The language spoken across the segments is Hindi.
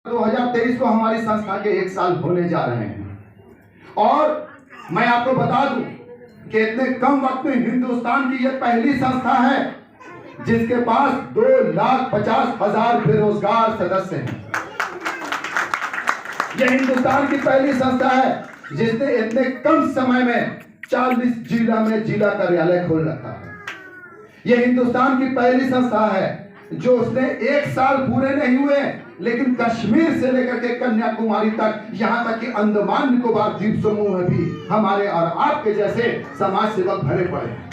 2023 को हमारी संस्था के 1 साल होने जा रहे हैं और मैं आपको बता दूं कि इतने कम वक्त में हिंदुस्तान की यह पहली संस्था है जिसके पास 2,50,000 बेरोजगार सदस्य हैं। यह हिंदुस्तान की पहली संस्था है जिसने इतने कम समय में 40 जिला में जिला कार्यालय खोल रखा है। यह हिंदुस्तान की पहली संस्था है जो उसने 1 साल पूरे नहीं हुए लेकिन कश्मीर से लेकर के कन्याकुमारी तक, यहां तक कि अंडमान निकोबार द्वीप समूह में भी हमारे और आपके जैसे समाज सेवक भरे पड़े हैं।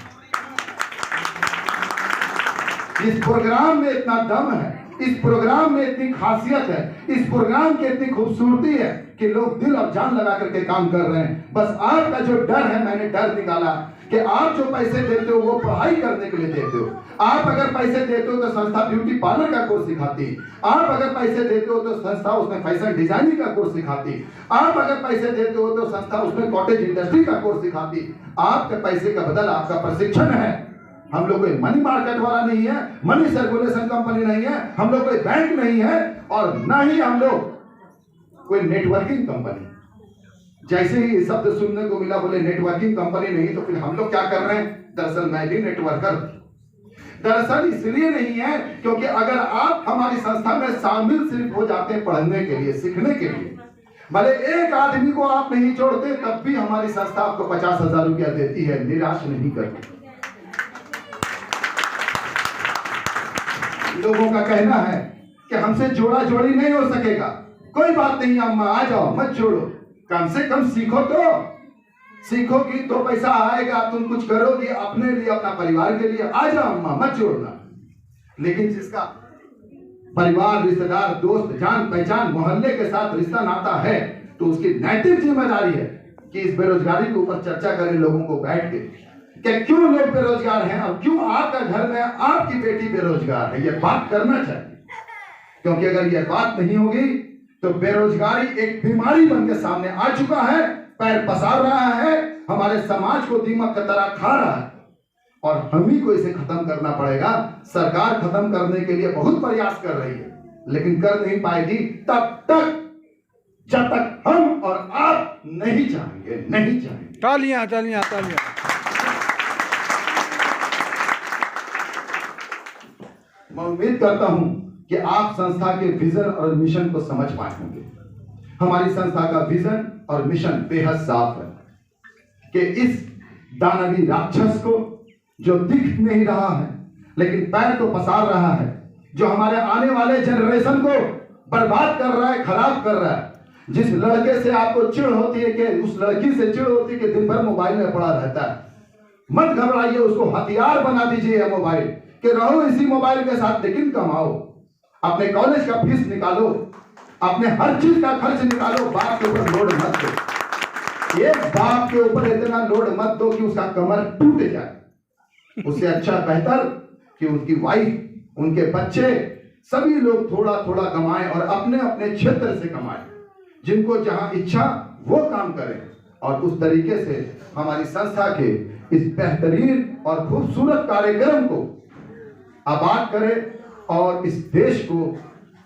इस प्रोग्राम में इतना दम है, इस प्रोग्राम में इतनी खासियत है, इस प्रोग्राम की इतनी खूबसूरती है कि लोग दिल और जान लगा करके काम कर रहे हैं। बस आपका जो डर है, मैंने डर निकाला कि आप जो पैसे देते हो वो पढ़ाई करने के लिए देते हो। आप अगर पैसे देते हो तो संस्था ब्यूटी पार्लर का कोर्स सिखाती, आप अगर पैसे देते हो तो संस्था उसमें फैशन डिजाइनिंग का कोर्स सिखाती, आप अगर पैसे देते हो तो संस्था उसमें कॉटेज इंडस्ट्री का कोर्स सिखाती। आपके पैसे का बदल आपका प्रशिक्षण है। हम लोग कोई मनी मार्केट वाला नहीं है, मनी सर्कुलेशन कंपनी नहीं है, हम लोग कोई बैंक नहीं है और ना ही हम लोग कोई नेटवर्किंग कंपनी। जैसे ही शब्द सुनने को मिला बोले नेटवर्किंग कंपनी नहीं, तो फिर हम लोग क्या कर रहे हैं? दरअसल मैं भी नेटवर्कर। दरअसल इसलिए नहीं है क्योंकि अगर आप हमारी संस्था में शामिल सिर्फ हो जाते हैं पढ़ने के लिए, सीखने के लिए, भले एक आदमी को आप नहीं छोड़ते तब भी हमारी संस्था आपको 50,000 रुपया देती है, निराश नहीं करती। लोगों का कहना है कि हमसे जोड़ा जोड़ी नहीं हो सकेगा। कोई बात नहीं अम्मा, आ जाओ, मत जोड़ो, कम से कम सीखो तो। सीखोगी तो पैसा आएगा, तुम कुछ करोगी अपने लिए, अपना परिवार के लिए। आ जाओ अम्मा, मत जोड़ना। लेकिन जिसका परिवार, रिश्तेदार, दोस्त, जान पहचान, मोहल्ले के साथ रिश्ता नाता है तो उसकी नैतिक जिम्मेदारी है कि इस बेरोजगारी के ऊपर चर्चा करें लोगों को बैठ के कि क्यों लोग बेरोजगार हैं और क्यों आपका घर में आपकी बेटी बेरोजगार है। यह बात करना चाहिए, क्योंकि अगर यह बात नहीं होगी तो बेरोजगारी एक बीमारी बनकर सामने आ चुका है, पैर पसार रहा है, हमारे समाज को दीमक की तरह खा रहा है और हम ही को इसे खत्म करना पड़ेगा। सरकार खत्म करने के लिए बहुत प्रयास कर रही है लेकिन कर नहीं पाएगी तब तक जब तक हम और आप नहीं चाहेंगे, नहीं चाहेंगे। तालियां तालियां तालियां। मैं उम्मीद करता हूं कि आप संस्था के विजन और मिशन को समझ पाए होंगे। हमारी संस्था का विजन और मिशन बेहद साफ है कि इस दानवी राक्षस को जो दिख नहीं रहा है लेकिन पैर तो पसार रहा है, जो हमारे आने वाले जनरेशन को बर्बाद कर रहा है, खराब कर रहा है, जिस लड़के से आपको चिढ़ होती है कि उस लड़की से चिढ़ होती है कि दिन भर मोबाइल में पड़ा रहता है, मत घबराइए, उसको हथियार बना दीजिए मोबाइल कि रहो इसी मोबाइल के साथ लेकिन कमाओ, अपने कॉलेज का फीस निकालो, अपने हर चीज का खर्च निकालो। बाप के ऊपर लोड मत दो, एक बाप के ऊपर इतना लोड मत दो कि उसका कमर टूट जाए। उससे अच्छा बेहतर कि उनकी वाइफ, उनके बच्चे, सभी लोग थोड़ा थोड़ा कमाएं और अपने अपने क्षेत्र से कमाएं, जिनको जहां इच्छा वो काम करें और उस तरीके से हमारी संस्था के इस बेहतरीन और खूबसूरत कार्यक्रम को आबाद करें और इस देश को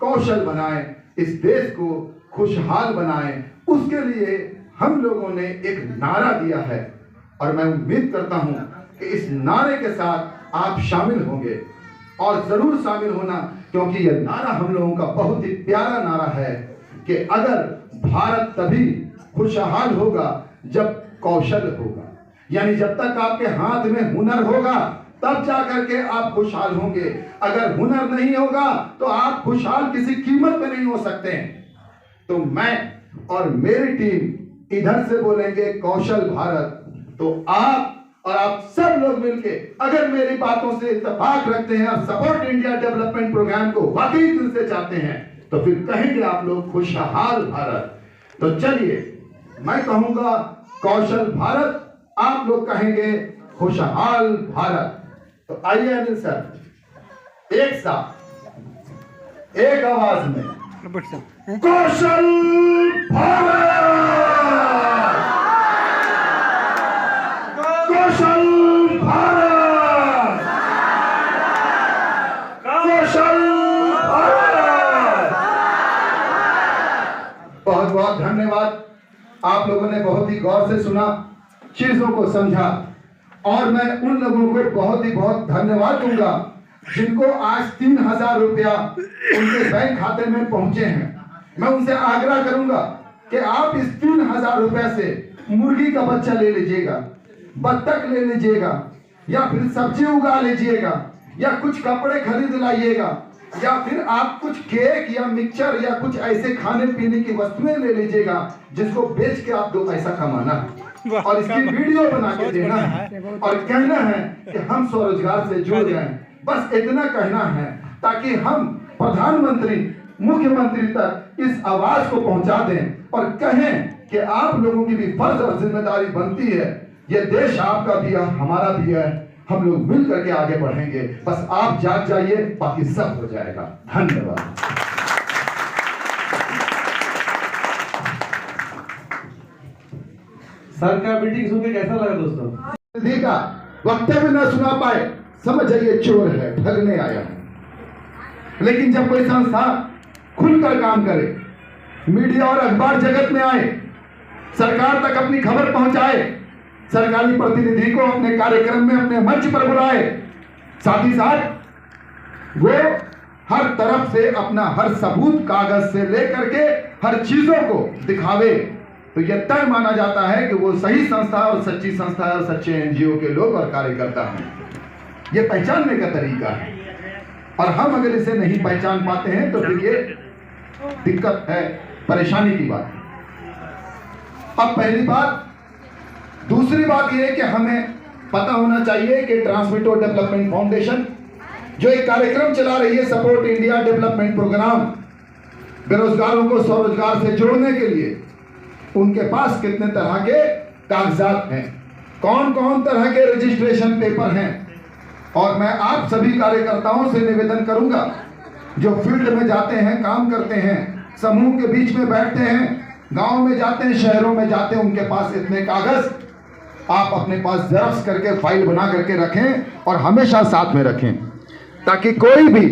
कौशल बनाएं, इस देश को खुशहाल बनाएं। उसके लिए हम लोगों ने एक नारा दिया है और मैं उम्मीद करता हूं कि इस नारे के साथ आप शामिल होंगे और जरूर शामिल होना, क्योंकि यह नारा हम लोगों का बहुत ही प्यारा नारा है कि अगर भारत तभी खुशहाल होगा जब कौशल होगा, यानी जब तक आपके हाथ में हुनर होगा तब जाकर के आप खुशहाल होंगे। अगर हुनर नहीं होगा तो आप खुशहाल किसी कीमत पे नहीं हो सकते हैं। तो मैं और मेरी टीम इधर से बोलेंगे कौशल भारत, तो आप और आप सब लोग मिलके अगर मेरी बातों से इत्तेफाक रखते हैं और सपोर्ट इंडिया डेवलपमेंट प्रोग्राम को वाकई दिल से चाहते हैं तो फिर कहेंगे आप लोग खुशहाल भारत। तो चलिए, मैं कहूंगा कौशल भारत, आप लोग कहेंगे खुशहाल भारत। तो आइए अनिल सर, एक साथ एक आवाज में कौशल भारत, कौशल भारत, कौशल भारत। बहुत बहुत धन्यवाद। आप लोगों ने बहुत ही गौर से सुना, चीजों को समझा, और मैं उन लोगों को बहुत ही बहुत धन्यवाद दूंगा जिनको आज 3,000 रुपया उनके बैंक खाते में पहुंचे हैं। मैं उनसे आग्रह करूंगा कि आप इस 3,000 रुपया से मुर्गी का बच्चा ले लीजिएगा, बत्तख ले लीजिएगा, या फिर सब्जी उगा लीजिएगा, या कुछ कपड़े खरीद लाइएगा, या फिर आप कुछ केक या मिक्सचर या कुछ ऐसे खाने पीने की वस्तुएं ले लीजिएगा जिसको बेच के आप 2 पैसा कमाना है और इसकी वीडियो बना के देना है और कहना है कि हम स्वरोजगार से जुड़ गए। बस इतना कहना है ताकि हम प्रधानमंत्री, मुख्यमंत्री तक इस आवाज को पहुंचा दें और कहें कि आप लोगों की भी फर्ज और जिम्मेदारी बनती है। ये देश आपका भी है, हमारा भी है, हम लोग मिल करके आगे बढ़ेंगे। बस आप जाग जाइए, बाकी सब हो जाएगा। धन्यवाद। सर का मीटिंग सुन के कैसा लगा दोस्तों? मोदी का वक्तव्य न सुना पाए, समझ जाइए चोर है, ठगने आया है। लेकिन जब कोई संस्था खुलकर काम करे, मीडिया और अखबार जगत में आए, सरकार तक अपनी खबर पहुंचाए, सरकारी प्रतिनिधि को अपने कार्यक्रम में अपने मंच पर बुलाए, साथ ही साथ वो हर तरफ से अपना हर सबूत कागज से लेकर के हर चीजों को दिखावे, तो यह तय माना जाता है कि वो सही संस्था और सच्ची संस्था और सच्चे एनजीओ के लोग और कार्यकर्ता हैं। यह पहचानने का तरीका है, और हम अगर इसे नहीं पहचान पाते हैं तो फिर ये दिक्कत है, परेशानी की बात। अब पहली बात। दूसरी बात यह है कि हमें पता होना चाहिए कि ट्रांसमिटो डेवलपमेंट फाउंडेशन जो एक कार्यक्रम चला रही है, सपोर्ट इंडिया डेवलपमेंट प्रोग्राम, बेरोजगारों को स्वरोजगार से जोड़ने के लिए, उनके पास कितने तरह के कागजात हैं, कौन कौन तरह के रजिस्ट्रेशन पेपर हैं। और मैं आप सभी कार्यकर्ताओं से निवेदन करूंगा जो फील्ड में जाते हैं, काम करते हैं, समूह के बीच में बैठते हैं, गांव में जाते हैं, शहरों में जाते हैं, उनके पास इतने कागज आप अपने पास जेरॉक्स करके फाइल बना करके रखें और हमेशा साथ में रखें, ताकि कोई भी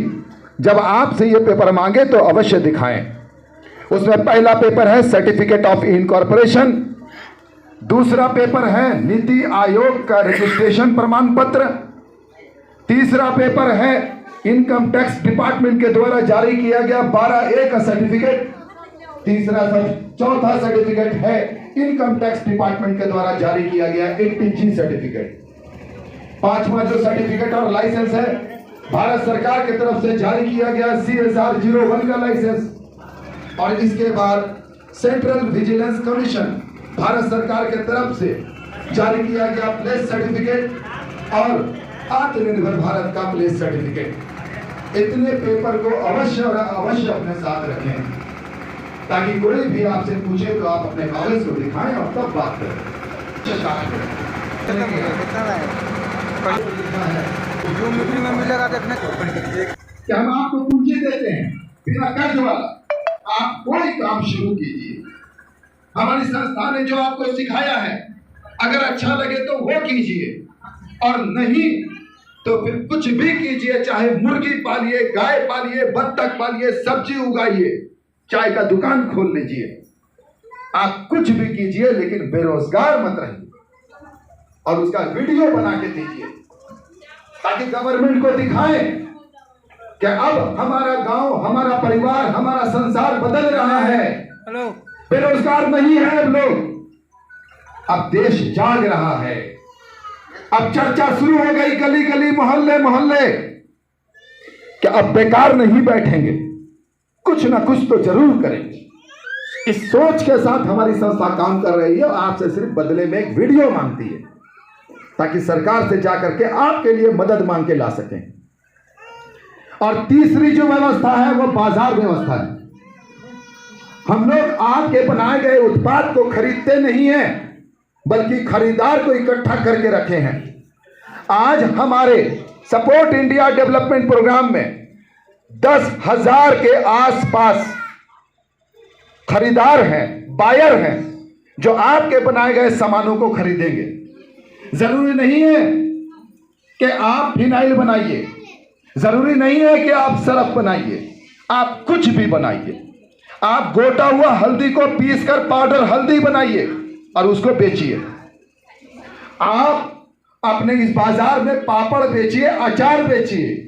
जब आपसे ये पेपर मांगे तो अवश्य दिखाएं। उसमें पहला पेपर है सर्टिफिकेट ऑफ इनकॉर्पोरेशन, दूसरा पेपर है नीति आयोग का रजिस्ट्रेशन प्रमाण पत्र, तीसरा पेपर है इनकम टैक्स डिपार्टमेंट के द्वारा जारी किया गया 12A का सर्टिफिकेट, चौथा सर्टिफिकेट है इनकम टैक्स डिपार्टमेंट के द्वारा जारी किया गया 18G सर्टिफिकेट, पांचवा जो सर्टिफिकेट और लाइसेंस है भारत सरकार की तरफ से जारी किया गया CSR 01 का लाइसेंस, और इसके बाद सेंट्रल विजिलेंस कमीशन भारत सरकार की तरफ से जारी किया गया प्लेस सर्टिफिकेट और आत्मनिर्भर भारत का प्लेस सर्टिफिकेट। इतने पेपर को अवश्य और अवश्य अपने साथ रखें, ताकि कोई भी आपसे पूछे तो आप अपने कागज को दिखाएं और तब बात करें। जो मीटिंग में मिलेगा देखने को क्या हम आपको पूंजी देते हैं बिना कर्ज वाला, आप कोई काम शुरू कीजिए। हमारी संस्था ने जो आपको सिखाया है अगर अच्छा लगे तो वो कीजिए, और नहीं तो फिर कुछ भी कीजिए, चाहे मुर्गी पालिए, गाय पालिए, बत्तख पालिए, सब्जी उगाइए, चाय का दुकान खोल लीजिए, आप कुछ भी कीजिए, लेकिन बेरोजगार मत रहिए और उसका वीडियो बना के दीजिए, ताकि गवर्नमेंट को दिखाएं कि अब हमारा गांव, हमारा परिवार, हमारा संसार बदल रहा है। बेरोजगार नहीं है अब लोग, अब देश जाग रहा है। अब चर्चा शुरू हो गई गली गली, मोहल्ले मोहल्ले, कि अब बेकार नहीं बैठेंगे, कुछ ना कुछ तो जरूर करेंगे। इस सोच के साथ हमारी संस्था काम कर रही है और आपसे सिर्फ बदले में एक वीडियो मांगती है, ताकि सरकार से जाकर के आपके लिए मदद मांग के ला सकें। और तीसरी जो व्यवस्था है वो बाजार व्यवस्था है। हम लोग आपके बनाए गए उत्पाद को खरीदते नहीं हैं, बल्कि खरीदार को इकट्ठा करके रखे हैं। आज हमारे सपोर्ट इंडिया डेवलपमेंट प्रोग्राम में 10,000 के आसपास खरीदार हैं, बायर हैं, जो आपके बनाए गए सामानों को खरीदेंगे। जरूरी नहीं है कि आप फिनाइल बनाइए, जरूरी नहीं है कि आप सरफ बनाइए, आप कुछ भी बनाइए, आप गोटा हुआ हल्दी को पीसकर पाउडर हल्दी बनाइए और उसको बेचिए। आप अपने इस बाजार में पापड़ बेचिए, अचार बेचिए,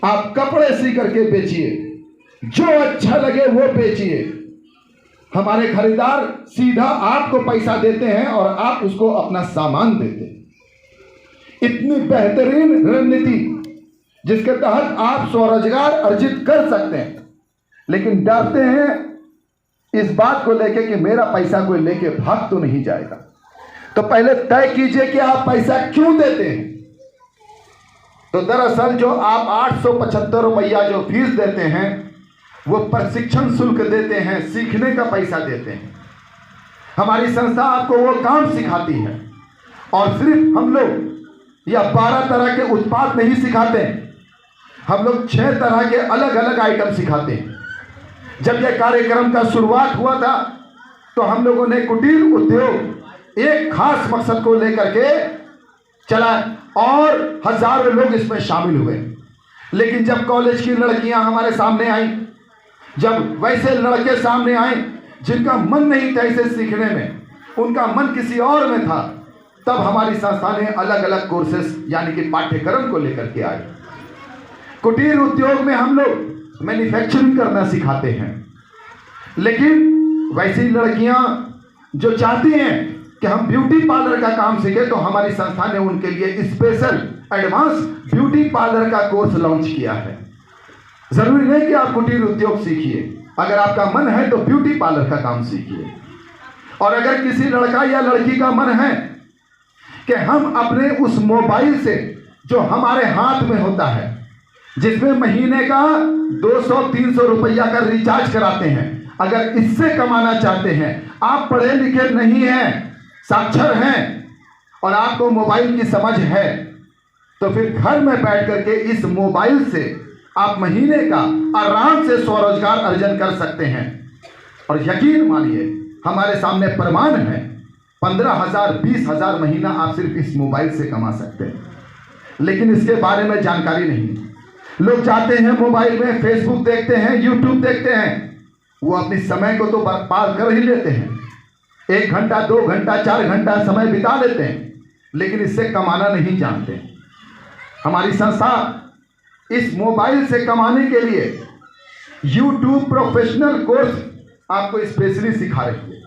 आप कपड़े सी करके बेचिए, जो अच्छा लगे वो बेचिए। हमारे खरीदार सीधा आपको पैसा देते हैं और आप उसको अपना सामान देते हैं। इतनी बेहतरीन रणनीति जिसके तहत आप स्वरोजगार अर्जित कर सकते हैं, लेकिन डरते हैं इस बात को लेके कि मेरा पैसा कोई लेके भाग तो नहीं जाएगा। तो पहले तय कीजिए कि आप पैसा क्यों देते हैं। तो दरअसल जो आप 875 रुपया जो फीस देते हैं वो प्रशिक्षण शुल्क देते हैं, सीखने का पैसा देते हैं। हमारी संस्था आपको वो काम सिखाती है और सिर्फ हम लोग या 12 तरह के उत्पाद नहीं सिखाते हैं, हम लोग 6 तरह के अलग अलग आइटम सिखाते हैं। जब यह कार्यक्रम का शुरुआत हुआ था तो हम लोगों ने कुटीर उद्योग एक खास मकसद को लेकर के चला और हजारों लोग इसमें शामिल हुए। लेकिन जब कॉलेज की लड़कियां हमारे सामने आई, जब वैसे लड़के सामने आए जिनका मन नहीं था इसे सीखने में, उनका मन किसी और में था, तब हमारी संस्था ने अलग अलग कोर्सेस यानी कि पाठ्यक्रम को लेकर के आए। कुटीर उद्योग में हम लोग मैन्युफैक्चरिंग करना सिखाते हैं, लेकिन वैसी लड़कियां जो चाहती हैं कि हम ब्यूटी पार्लर का काम सीखें, तो हमारी संस्था ने उनके लिए स्पेशल एडवांस ब्यूटी पार्लर का कोर्स लॉन्च किया है। जरूरी नहीं कि आप कुटीर उद्योग सीखिए, अगर आपका मन है तो ब्यूटी पार्लर का काम सीखिए। और अगर किसी लड़का या लड़की का मन है कि हम अपने उस मोबाइल से जो हमारे हाथ में होता है, जिसमें महीने का 200-300 रुपया का रिचार्ज कराते हैं, अगर इससे कमाना चाहते हैं, आप पढ़े लिखे नहीं हैं, साक्षर हैं और आपको मोबाइल की समझ है, तो फिर घर में बैठ करके इस मोबाइल से आप महीने का आराम से स्वरोजगार अर्जन कर सकते हैं। और यकीन मानिए हमारे सामने प्रमाण है, 15,000 20,000 महीना आप सिर्फ इस मोबाइल से कमा सकते हैं। लेकिन इसके बारे में जानकारी नहीं। लोग चाहते हैं मोबाइल में फेसबुक देखते हैं, यूट्यूब देखते हैं, वो अपनी समय को तो बर्बाद कर ही लेते हैं, 1 घंटा 2 घंटा 4 घंटा समय बिता लेते हैं, लेकिन इससे कमाना नहीं जानते। हमारी संस्था इस मोबाइल से कमाने के लिए यूट्यूब प्रोफेशनल कोर्स आपको स्पेशली सिखा रही है।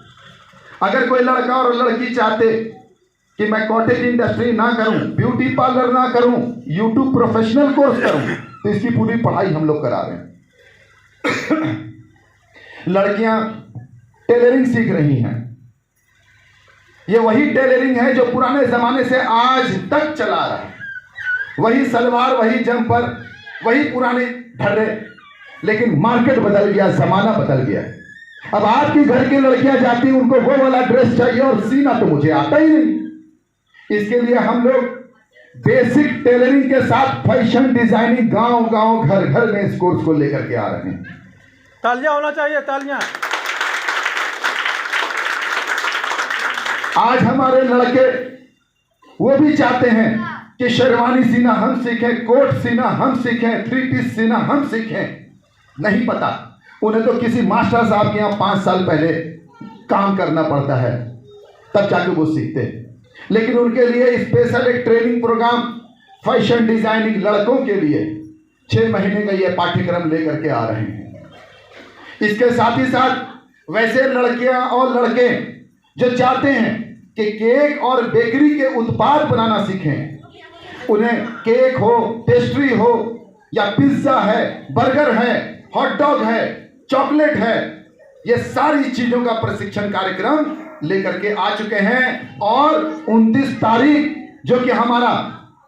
अगर कोई लड़का और लड़की चाहते कि मैं कॉटेज इंडस्ट्री ना करूं, ब्यूटी पार्लर ना करूं, यूट्यूब प्रोफेशनल कोर्स करूं, तो इसकी पूरी पढ़ाई हम लोग करा रहे हैं। लड़कियां टेलरिंग सीख रही हैं। ये वही टेलरिंग है जो पुराने जमाने से आज तक चला रहा है, वही सलवार, वही जंपर, वही पुराने ढर्रे। लेकिन मार्केट बदल गया, जमाना बदल गया। अब आपकी घर की लड़कियां जाती हैं, उनको वो वाला ड्रेस चाहिए और सीना तो मुझे आता ही नहीं। इसके लिए हम लोग बेसिक टेलरिंग के साथ फैशन डिजाइनिंग गांव गांव घर घर में इस कोर्स को लेकर के आ रहे हैं। तालियां होना चाहिए, तालियां। आज हमारे लड़के वो भी चाहते हैं कि शेरवानी सीना हम सीखें, कोट सीना हम सीखें, 3 पीस सीना हम सीखें। नहीं पता, उन्हें तो किसी मास्टर साहब के यहाँ 5 साल पहले काम करना पड़ता है, तब जाके वो सीखते हैं। लेकिन उनके लिए स्पेशल एक ट्रेनिंग प्रोग्राम फैशन डिजाइनिंग लड़कों के लिए 6 महीने का ये पाठ्यक्रम लेकर के आ रहे हैं। इसके साथ ही साथ वैसे लड़कियां और लड़के जो चाहते हैं कि केक और बेकरी के उत्पाद बनाना सीखें, उन्हें केक हो, पेस्ट्री हो, या पिज्जा है, बर्गर है, हॉट डॉग है, चॉकलेट है, ये सारी चीजों का प्रशिक्षण कार्यक्रम लेकर के आ चुके हैं। और 29 तारीख जो कि हमारा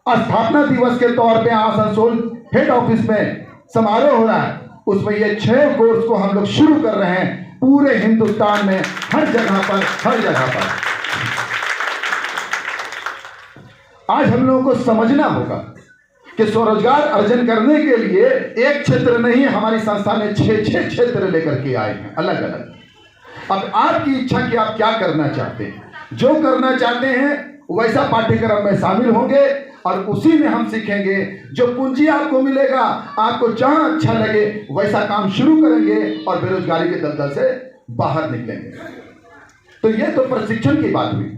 स्थापना दिवस के तौर पे आसनसोल हेड ऑफिस में समारोह हो रहा है, उसमें ये 6 कोर्स को हम लोग शुरू कर रहे हैं पूरे हिंदुस्तान में, हर जगह पर, हर जगह पर। आज हम लोगों को समझना होगा कि स्वरोजगार अर्जन करने के लिए एक क्षेत्र नहीं, हमारी संस्था ने 6 क्षेत्र लेकर के आए हैं अलग अलग। अब आपकी इच्छा कि आप क्या करना चाहते हैं, जो करना चाहते हैं वैसा पाठ्यक्रम में शामिल होंगे और उसी में हम सीखेंगे। जो पूंजी आपको मिलेगा, आपको जहां अच्छा लगे वैसा काम शुरू करेंगे और बेरोजगारी के दलदल से बाहर निकलेंगे। तो ये तो प्रशिक्षण की बात हुई,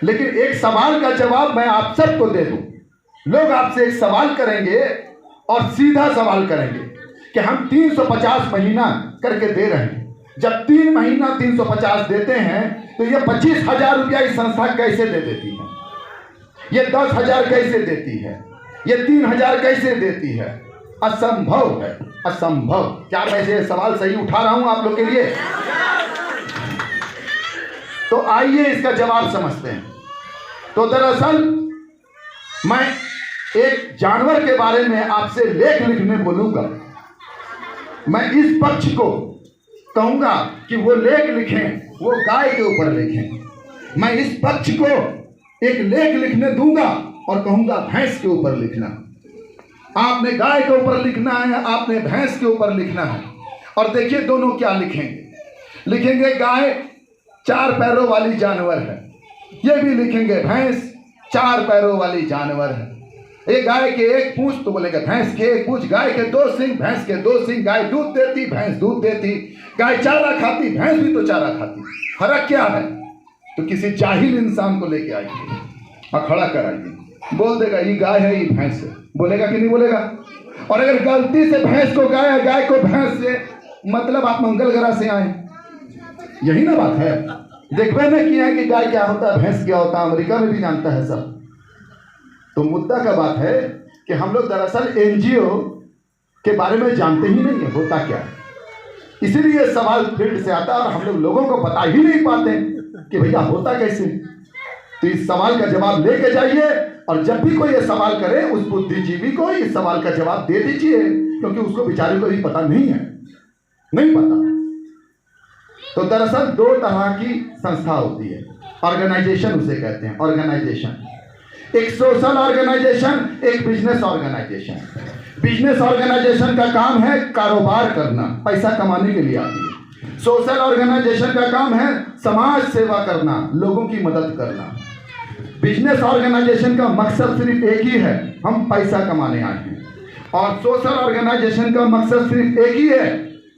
लेकिन एक सवाल का जवाब मैं आप सबको दे दूं। लोग आपसे एक सवाल करेंगे और सीधा सवाल करेंगे कि हम 350 महीना करके दे रहे हैं। जब 3 महीना 350 देते हैं तो ये 25,000 रुपया इस संस्था कैसे दे देती है? ये 10,000 कैसे देती है? ये 3,000 कैसे देती है? असंभव है, असंभव। क्या मैं ये सवाल सही उठा रहा हूं आप लोग के लिए? तो आइए इसका जवाब समझते हैं। तो दरअसल मैं एक जानवर के बारे में आपसे लेख लिखने बोलूंगा। मैं इस पक्ष को कहूंगा कि वो लेख लिखें, वो गाय के ऊपर लिखें। मैं इस पक्ष को एक लेख लिखने दूंगा और कहूंगा भैंस के ऊपर लिखना। आपने गाय के ऊपर लिखना है, आपने भैंस के ऊपर लिखना है। और देखिए दोनों क्या लिखेंगे। लिखेंगे गाय 4 पैरों वाली जानवर है, ये भी लिखेंगे भैंस 4 पैरों वाली जानवर है। एक गाय के एक पूंछ तो बोलेगा भैंस के एक पूंछ, गाय के 2 सिंग, भैंस के 2 सिंग। गाय दूध देती, भैंस दूध देती। गाय चारा खाती, भैंस भी तो चारा खाती। फर्क क्या है? तो किसी जाहिल इंसान को लेके आइए और खड़ा कराइए, बोल देगा ये गाय है, ये भैंस है। बोलेगा कि नहीं बोलेगा? और अगर गलती से भैंस को गाय, गाय को भैंस से, मतलब आप मंगल ग्रह से आए, यही ना बात है। देखबे न किया है कि गाय क्या होता है, भैंस क्या होता है, अमेरिका में भी जानता है सब। तो मुद्दा का बात है कि हम लोग दरअसल एनजीओ के बारे में जानते ही नहीं है होता क्या है। इसीलिए सवाल फील्ड से आता है और हम लोग लोगों को बता ही नहीं पाते कि भैया होता कैसे। तो इस सवाल का जवाब लेके जाइए और जब भी कोई ये सवाल करे उस बुद्धिजीवी को इस सवाल का जवाब दे दीजिए, क्योंकि उसको बेचारे को भी पता नहीं है, नहीं पता। तो दरअसल 2 तरह की संस्था होती है, ऑर्गेनाइजेशन उसे कहते हैं, ऑर्गेनाइजेशन। एक सोशल ऑर्गेनाइजेशन, एक बिजनेस ऑर्गेनाइजेशन। बिजनेस ऑर्गेनाइजेशन का काम है कारोबार करना, पैसा कमाने के लिए आती है। सोशल ऑर्गेनाइजेशन का काम है समाज सेवा करना, लोगों की मदद करना। बिजनेस ऑर्गेनाइजेशन का मकसद सिर्फ एक ही है, हम पैसा कमाने आए हैं। और सोशल ऑर्गेनाइजेशन का मकसद सिर्फ एक ही है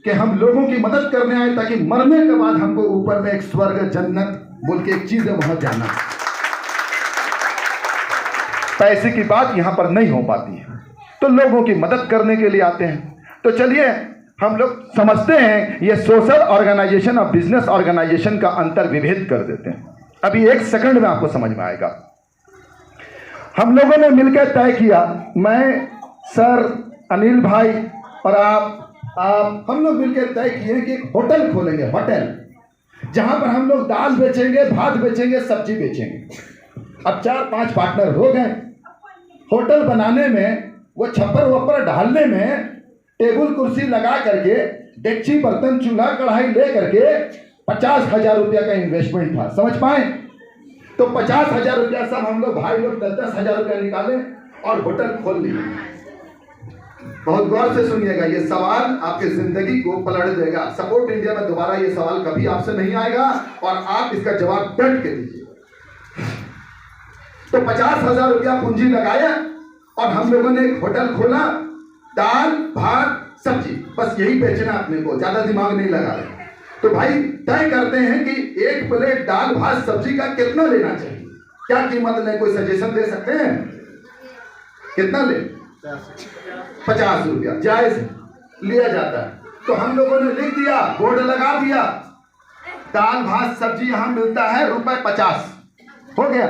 कि हम लोगों की मदद करने आए, ताकि मरने के बाद हमको ऊपर में एक स्वर्ग जन्नत बोल के एक चीज है वहां जाना। पैसे की बात यहां पर नहीं हो पाती है, तो लोगों की मदद करने के लिए आते हैं। तो चलिए हम लोग समझते हैं ये सोशल ऑर्गेनाइजेशन और बिजनेस ऑर्गेनाइजेशन का अंतर विभेद कर देते हैं। अभी 1 सेकंड में आपको समझ में आएगा। हम लोगों ने मिलकर तय किया, मैं, सर, अनिल भाई और आप हम लोग मिलकर तय किए कि एक होटल खोलेंगे, होटल जहां पर हम लोग दाल बेचेंगे, भात बेचेंगे, सब्जी बेचेंगे। अब 4-5 पार्टनर हो गए। होटल बनाने में, वो छप्पर वप्पर डालने में, टेबल कुर्सी लगा करके, डेक्ची बर्तन चूल्हा कढ़ाई ले करके 50,000 रुपया का इन्वेस्टमेंट था। समझ पाए? तो 50,000 रुपया सब हम लोग भाई लोग 10,000 रुपया निकाले और होटल खोल लिए। बहुत गौर से सुनिएगा, ये सवाल आपकी जिंदगी को पलट देगा। सपोर्ट इंडिया में दोबारा ये सवाल कभी आपसे नहीं आएगा और आप इसका जवाब डट के दीजिए। तो 50,000 रुपया पूंजी लगाया और हम लोगों ने एक होटल खोला, दाल भात सब्जी, बस यही बेचना अपने को, ज्यादा दिमाग नहीं लगा रहे। तो भाई तय करते हैं कि 1 प्लेट दाल भात सब्जी का कितना लेना चाहिए, क्या कीमत ले, कोई सजेशन दे सकते हैं? कितना ले? 50 रुपया जायज लिया जाता है। तो हम लोगों ने लिख दिया, बोर्ड लगा दिया, दाल भात सब्जी यहां मिलता है ₹50। हो गया।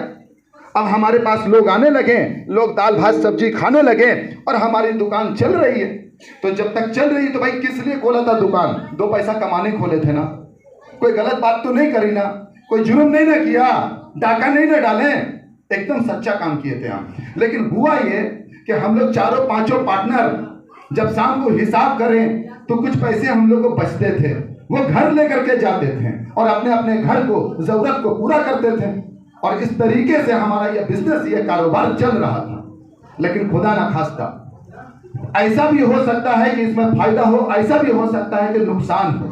अब हमारे पास लोग आने लगे, लोग दाल भात सब्जी खाने लगे और हमारी दुकान चल रही है। तो जब तक चल रही है तो भाई किस लिए खोला था दुकान? 2 पैसा कमाने खोले थे ना, कोई गलत बात तो नहीं करी ना, कोई जुर्म नहीं ना किया, डाका नहीं ना डाले, एकदम सच्चा काम किए थे हम। लेकिन हुआ ये कि हम लोग 4-5 पार्टनर जब शाम को हिसाब करें तो कुछ पैसे हम लोग को बचते थे, वो घर लेकर के जाते थे और अपने अपने घर को, जरूरत को पूरा करते थे। और इस तरीके से हमारा ये बिजनेस, ये कारोबार चल रहा था। लेकिन खुदा ना खास्ता ऐसा भी हो सकता है कि इसमें फायदा हो, ऐसा भी हो सकता है कि नुकसान हो।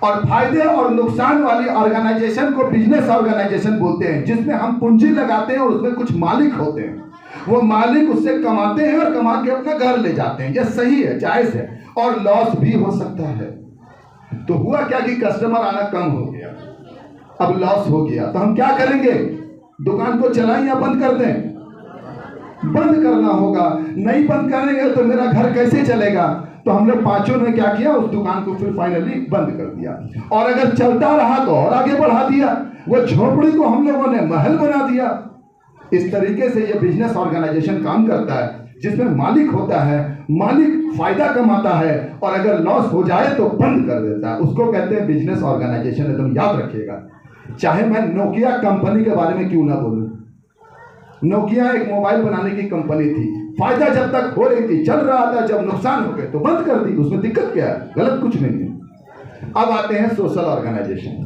और फायदे और नुकसान वाली ऑर्गेनाइजेशन को बिजनेस ऑर्गेनाइजेशन बोलते हैं, जिसमें हम पूंजी लगाते हैं और उसमें कुछ मालिक होते हैं। वो मालिक उससे कमाते हैं और कमा के अपना घर ले जाते हैं। यह सही है, जायज है, और लॉस भी हो सकता है। तो हुआ क्या कि कस्टमर आना कम हो गया, अब लॉस हो गया, तो हम क्या करेंगे? दुकान को चलाएं या बंद कर दें? बंद करना होगा। नहीं बंद करेंगे तो मेरा घर कैसे चलेगा? तो हम लोग पांचों ने क्या किया, उस दुकान को फिर फाइनली बंद कर दिया, और अगर चलता रहा तो और आगे बढ़ा दिया। वो झोपड़ी को हम लोगों ने महल बना दिया। इस तरीके से ये बिजनेस ऑर्गेनाइजेशन काम करता है, जिसमें मालिक होता है, मालिक फायदा कमाता है, और अगर लॉस हो जाए तो बंद कर देता है। उसको कहते हैं बिजनेस ऑर्गेनाइजेशन। एकदम याद रखिएगा, चाहे मैं नोकिया कंपनी के बारे में क्यों ना बोलूं। नोकिया एक मोबाइल बनाने की कंपनी थी, फायदा जब तक हो रही थी, चल रहा था, जब नुकसान हो गए तो बंद कर दी। उसमें दिक्कत क्या है? गलत कुछ नहीं है। अब आते हैं सोशल ऑर्गेनाइजेशन।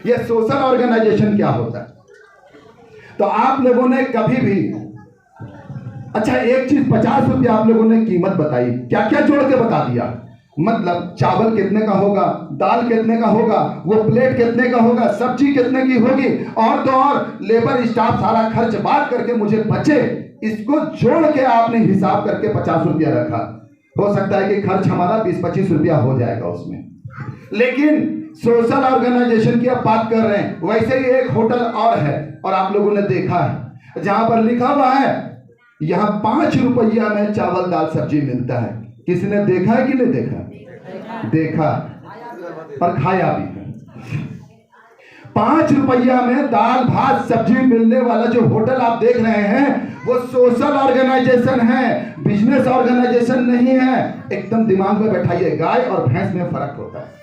ये सोशल ऑर्गेनाइजेशन क्या होता है? तो आप लोगों ने कभी भी, अच्छा एक चीज 50 रुपया आप लोगों ने कीमत बताई, क्या क्या जोड़ के बता दिया। मतलब चावल कितने का होगा, दाल कितने का होगा, वो प्लेट कितने का होगा, सब्जी कितने की होगी, और तो और लेबर स्टाफ सारा खर्च बात करके मुझे बचे, इसको जोड़ के आपने हिसाब करके 50 रुपया रखा। हो सकता है कि खर्च हमारा 20-25 रुपया हो जाएगा उसमें। लेकिन सोशल ऑर्गेनाइजेशन की आप बात कर रहे हैं, वैसे ही एक होटल और है, और आप लोगों ने देखा है, जहां पर लिखा हुआ है यहां 5 रुपया में चावल दाल सब्जी मिलता है। किसी ने देखा है कि नहीं देखा? देखा और खाया भी है। 5 रुपया में दाल भात सब्जी मिलने वाला जो होटल आप देख रहे हैं, वो सोशल ऑर्गेनाइजेशन है, बिजनेस ऑर्गेनाइजेशन नहीं है। एकदम दिमाग में बैठाइए, गाय और भैंस में फर्क होता है।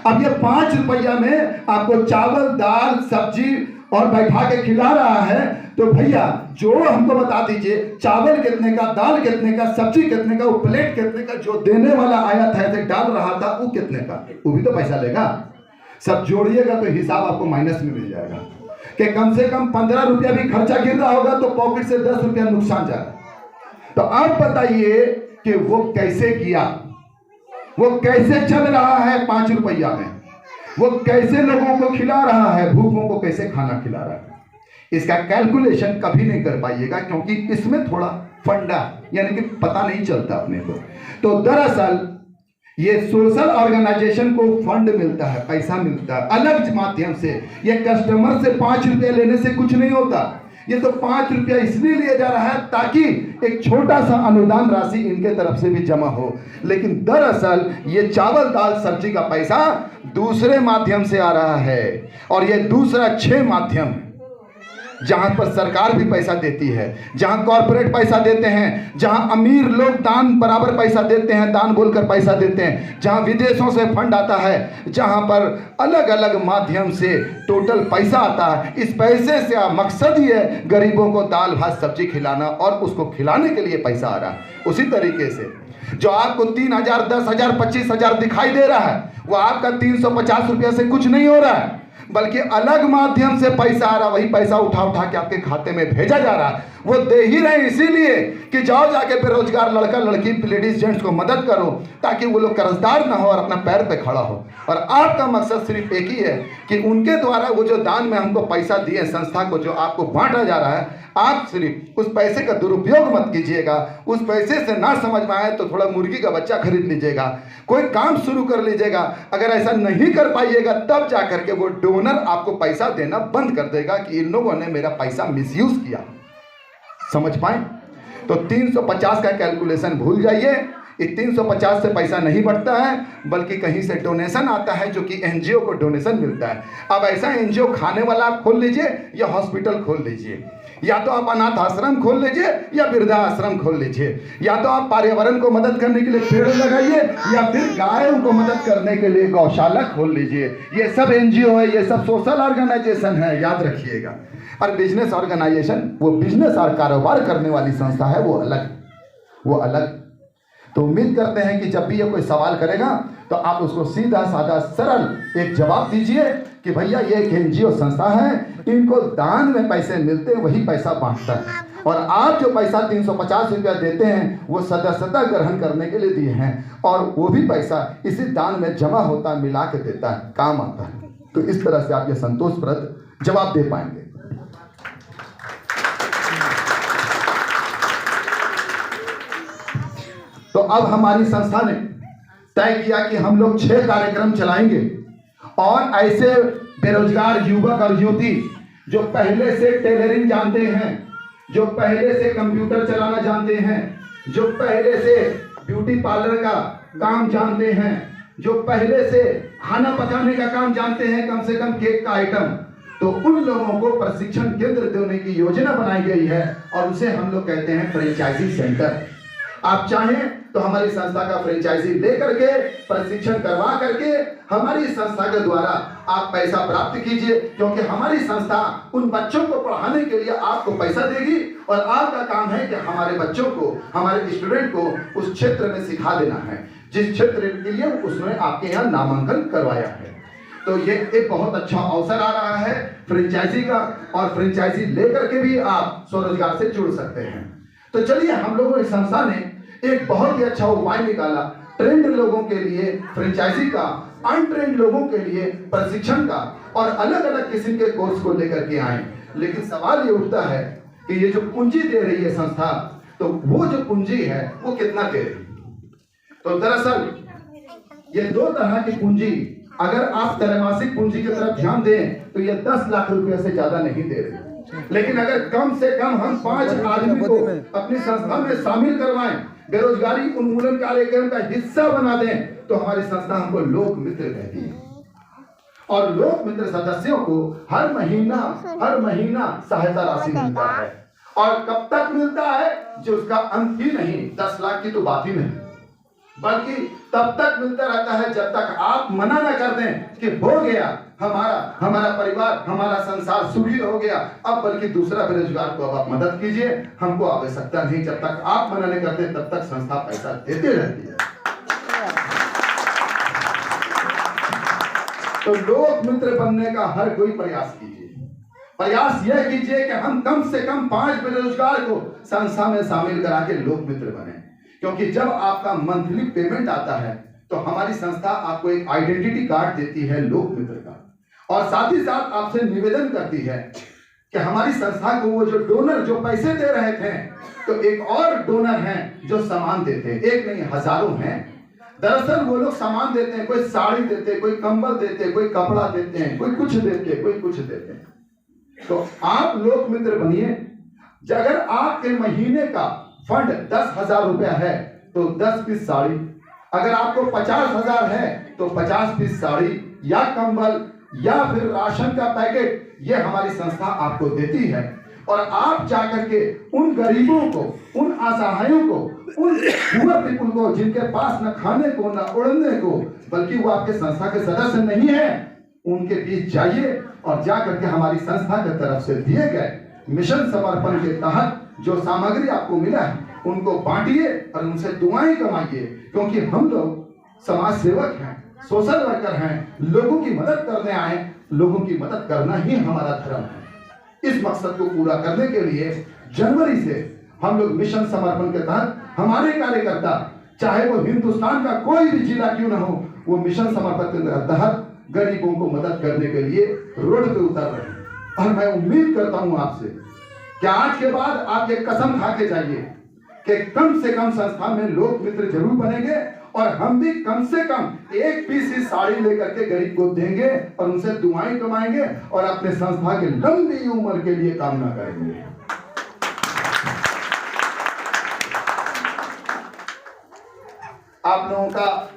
अब ये 5 रुपया में आपको चावल दाल सब्जी और बैठा के खिला रहा है, तो भैया जो हमको बता दीजिए, चावल कितने का, दाल कितने का, सब्जी कितने का, वो प्लेट कितने का, जो देने वाला आया था ऐसे डाल रहा था, वो कितने का? वो भी तो पैसा लेगा। सब जोड़िएगा तो हिसाब आपको माइनस में मिल जाएगा कि कम से कम 15 रुपया भी खर्चा गिर रहा होगा तो पॉकेट से 10 रुपया नुकसान जा रहा है। तो आप बताइए कि वो कैसे किया, वो कैसे चल रहा है 5 रुपया में, वो कैसे लोगों को खिला रहा है, भूखों को कैसे खाना खिला रहा है। इसका कैलकुलेशन कभी नहीं कर पाइएगा, क्योंकि इसमें थोड़ा फंडा यानी कि पता नहीं चलता अपने को। तो दरअसल ये सोशल ऑर्गेनाइजेशन को फंड मिलता है, पैसा मिलता है अलग माध्यम से। ये कस्टमर से 5 रुपया लेने से कुछ नहीं होता। ये तो 5 रुपया इसलिए लिया जा रहा है ताकि एक छोटा सा अनुदान राशि इनके तरफ से भी जमा हो। लेकिन दरअसल ये चावल दाल सब्जी का पैसा दूसरे माध्यम से आ रहा है, और ये दूसरा 6 माध्यम जहां पर सरकार भी पैसा देती है, जहां कॉर्पोरेट पैसा देते हैं, जहां अमीर लोग दान बराबर पैसा देते हैं, दान बोलकर पैसा देते हैं, जहां विदेशों से फंड आता है, जहां पर अलग अलग माध्यम से टोटल पैसा आता है। इस पैसे से मकसद ही है गरीबों को दाल भात सब्जी खिलाना, और उसको खिलाने के लिए पैसा आ रहा है। उसी तरीके से जो आपको 3,000 10,000 25,000 दिखाई दे रहा है, वो आपका 350 रुपया से कुछ नहीं हो रहा है, बल्कि अलग माध्यम से पैसा आ रहा। वही पैसा उठा उठा के आपके खाते में भेजा जा रहा है। वो दे ही रहे इसीलिए कि जाओ जाके बेरोजगार लड़का लड़की लेडीज जेंट्स को मदद करो, ताकि वो लोग कर्जदार ना हो और अपना पैर पे खड़ा हो। और आपका मकसद सिर्फ एक ही है कि उनके द्वारा वो जो दान में हमको पैसा दिए संस्था को, जो आपको बांटा जा रहा है, आप सिर्फ उस पैसे का दुरुपयोग मत कीजिएगा। उस पैसे से ना समझ में आए तो थोड़ा मुर्गी का बच्चा खरीद लीजिएगा, कोई काम शुरू कर लीजिएगा। अगर ऐसा नहीं कर पाइएगा तब जा करके वो डोनर आपको पैसा देना बंद कर देगा कि इन लोगों ने मेरा पैसा मिसयूज किया। समझ पाए? तो 350 का कैलकुलेशन भूल जाइए। ये 350 से पैसा नहीं बढ़ता है, बल्कि कहीं से डोनेशन आता है, जो कि एनजीओ को डोनेशन मिलता है। अब ऐसा एनजीओ खाने वाला आप खोल लीजिए या हॉस्पिटल खोल लीजिए, या तो आप अनाथ आश्रम खोल लीजिए या वृद्धा आश्रम खोल लीजिए, या तो आप पर्यावरण को मदद करने के लिए पेड़ लगाइए, या फिर गायों को मदद करने के लिए गौशाला खोल लीजिए। ये सब एनजीओ है, ये सब सोशल ऑर्गेनाइजेशन है, याद रखिएगा। और बिजनेस ऑर्गेनाइजेशन वो बिजनेस और कारोबार करने वाली संस्था है, वो अलग। तो उम्मीद करते हैं कि जब भी ये कोई सवाल करेगा तो आप उसको सीधा साधा सरल एक जवाब दीजिए कि भैया ये एक एनजीओ संस्था है, इनको दान में पैसे मिलते हैं, वही पैसा बांटता है, और आप जो पैसा 350 रुपया देते हैं वो सदस्यता ग्रहण करने के लिए दिए हैं, और वो भी पैसा इसी दान में जमा होता, मिला के देता है, काम आता है। तो इस तरह से आप ये संतोषप्रद जवाब दे पाएंगे। तो अब हमारी संस्था ने तय किया कि हम लोग 6 कार्यक्रम चलाएंगे और ऐसे बेरोजगार युवक और युवती जो पहले से टेलरिंग जानते हैं, जो पहले से कंप्यूटर चलाना जानते हैं, जो पहले से ब्यूटी पार्लर का काम जानते हैं, जो पहले से खाना पकाने का काम जानते हैं, कम से कम केक का आइटम, तो उन लोगों को प्रशिक्षण केंद्र देने की योजना बनाई गई है और उसे हम लोग कहते हैं फ्रेंचाइजी सेंटर। आप चाहें तो हमारी संस्था का फ्रेंचाइजी लेकर के प्रशिक्षण करवा करके हमारी संस्था के द्वारा आप पैसा प्राप्त कीजिए, क्योंकि हमारी संस्था उन बच्चों को पढ़ाने के लिए आपको पैसा देगी और आपका काम है कि हमारे बच्चों को, हमारे स्टूडेंट को उस क्षेत्र में सिखा देना है जिस क्षेत्र के लिए उसने आपके यहाँ नामांकन करवाया है। तो ये एक बहुत अच्छा अवसर आ रहा है फ्रेंचाइजी का, और फ्रेंचाइजी लेकर के भी आप स्वरोजगार से जुड़ सकते हैं। तो चलिए, हम लोगों की संस्था ने एक बहुत ही अच्छा उपाय निकाला ट्रेंड लोगों के लिए फ्रेंचाइजी का, अनट्रेंड लोगों के लिए प्रशिक्षण का, और अलग अलग किस्म के कोर्स को लेकर के आए। लेकिन सवाल ये उठता है कि ये जो पूंजी दे रही है संस्था, तो वो जो पूंजी है वो कितना दे रही है? तो दरअसल ये 2 तरह की पूंजी, अगर आप त्रैमासिक पूंजी की तरफ ध्यान दें तो ये 10 लाख रुपए से ज्यादा नहीं दे रही। लेकिन अगर कम से कम हम 5 आदमी को अपनी संस्था में शामिल करवाएं, बेरोजगारी उन्मूलन कार्यक्रम का हिस्सा बना दें, तो हमारी संस्था हमको लोक मित्र कहती है। और लोक मित्र सदस्यों को हर महीना सहायता राशि मिलता है। और कब तक मिलता है? जो उसका अंत ही नहीं, 10 लाख की तो बात ही नहीं, बल्कि तब तक मिलता रहता है जब तक आप मना न कर दें कि हो गया, हमारा परिवार, हमारा संसार सुखी हो गया, अब बल्कि दूसरा बेरोजगार को अब आप मदद कीजिए, हमको आवश्यकता नहीं। जब तक आप मना नहीं करते तब तक संस्था पैसा देते रहती है। तो लोक मित्र बनने का हर कोई प्रयास कीजिए। प्रयास यह कीजिए कि हम कम से कम 5 बेरोजगार को संस्था में शामिल करा के लोक मित्र बने, क्योंकि जब आपका मंथली पेमेंट आता है तो हमारी संस्था आपको एक आइडेंटिटी कार्ड देती है लोक मित्र का, और साथ ही साथ आपसे निवेदन करती है कि हमारी संस्था को वो जो डोनर जो पैसे दे रहे थे, तो एक और डोनर हैं जो सामान देते हैं, एक नहीं हजारों हैं। दरअसल वो लोग सामान देते हैं, कोई साड़ी देते हैं, कोई कंबल देते हैं, कोई कपड़ा देते हैं, कोई कुछ देते हैं, कोई कुछ देते हैं। तो आप लोक मित्र बनिए। अगर आपके महीने का फंड 10,000 रुपया है तो 10 पीस साड़ी, अगर आपको 50,000 है तो 50 पीस साड़ी या कंबल या फिर राशन का पैकेट, ये हमारी संस्था आपको देती है। और आप जाकर के उन गरीबों को, उन असहायों को, उन पुअर पीपल को जिनके पास न खाने को न उड़ने को, बल्कि वो आपके संस्था के सदस्य नहीं है, उनके बीच जाइए और जाकर के हमारी संस्था की तरफ से दिए गए मिशन समर्पण के तहत जो सामग्री आपको मिला है उनको बांटिए और उनसे दुआएं कमाइए, क्योंकि हम लोग समाज सेवक हैं, सोशल वर्कर हैं, लोगों की मदद करने आए। लोगों की मदद करना ही हमारा धर्म है। इस मकसद को पूरा करने के लिए जनवरी से हम लोग मिशन समर्पण के तहत हमारे कार्यकर्ता, चाहे वो हिंदुस्तान का कोई भी जिला क्यों ना हो, वो मिशन समर्पण के तहत गरीबों को मदद करने के लिए रोड पे उतर रहे हैं। और मैं उम्मीद करता हूं आपसे कि आज के बाद आप ये कसम खा के जाइए कि कम से कम संस्था में लोक मित्र जरूर बनेंगे, और हम भी कम से कम 1 पीस ही साड़ी लेकर के गरीब को देंगे और उनसे दुआएं कमाएंगे और अपने संस्था के लंबी उम्र के लिए कामना करेंगे। आप लोगों का